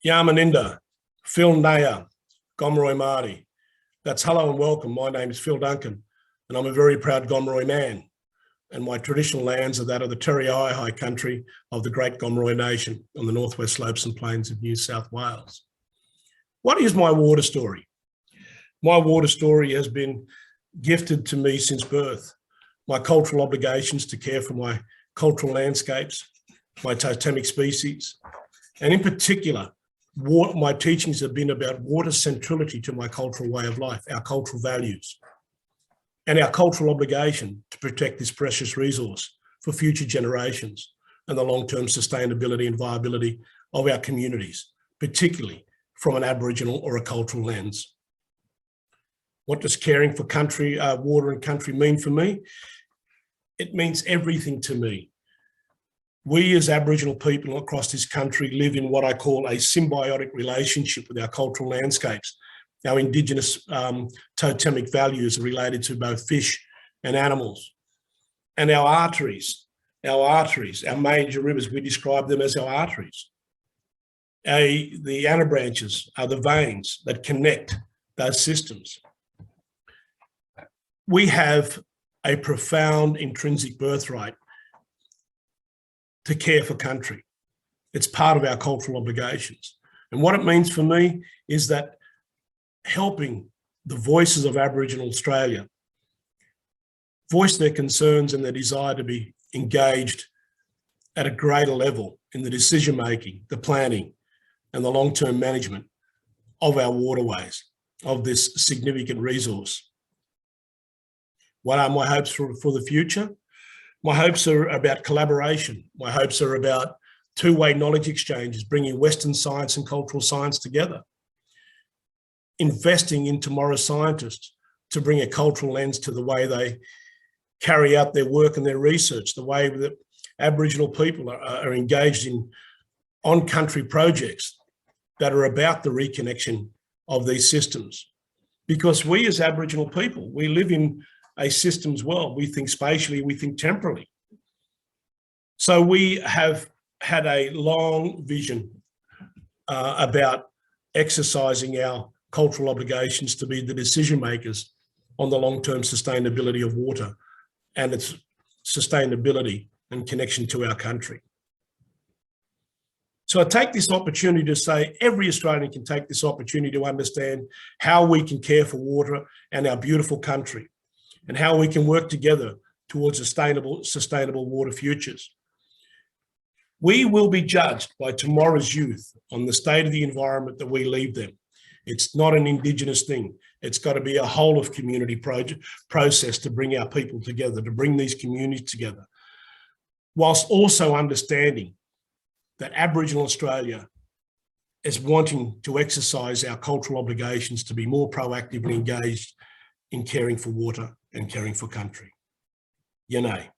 Yamaninda, Phil Naya, Gomeroi Māori. That's hello and welcome. My name is Phil Duncan, and I'm a very proud Gomeroi man. And my traditional lands are that of the High country of the Great Gomeroi Nation on the northwest slopes and plains of New South Wales. What is my water story? My water story has been gifted to me since birth. My cultural obligations to care for my cultural landscapes, my totemic species, and in particular, my teachings have been about water centrality to my cultural way of life, our cultural values, and our cultural obligation to protect this precious resource for future generations and the long-term sustainability and viability of our communities, particularly from an Aboriginal or a cultural lens. What does caring for country, water and country mean for me? It means everything to me. We as Aboriginal people across this country live in what I call a symbiotic relationship with our cultural landscapes. Our Indigenous totemic values are related to both fish and animals. And our arteries, our major rivers, we describe them as our arteries. The anabranches are the veins that connect those systems. We have a profound intrinsic birthright to care for country. It's part of our cultural obligations. And what it means for me is that helping the voices of Aboriginal Australia voice their concerns and their desire to be engaged at a greater level in the decision-making, the planning, and the long-term management of our waterways, of this significant resource. What are my hopes for the future? My hopes are about collaboration. My hopes are about two-way knowledge exchanges, bringing Western science and cultural science together. Investing in tomorrow's scientists to bring a cultural lens to the way they carry out their work and their research, the way that Aboriginal people are engaged in on-country projects that are about the reconnection of these systems. Because we as Aboriginal people, we live in a systems world. We think spatially, we think temporally. So we have had a long vision about exercising our cultural obligations to be the decision makers on the long-term sustainability of water and its sustainability and connection to our country. So I take this opportunity to say every Australian can take this opportunity to understand how we can care for water and our beautiful country, and how we can work together towards sustainable water futures. We will be judged by tomorrow's youth on the state of the environment that we leave them. It's not an Indigenous thing. It's got to be a whole of community process to bring our people together, to bring these communities together, whilst also understanding that Aboriginal Australia is wanting to exercise our cultural obligations to be more proactively engaged in caring for water and caring for country. Yanay.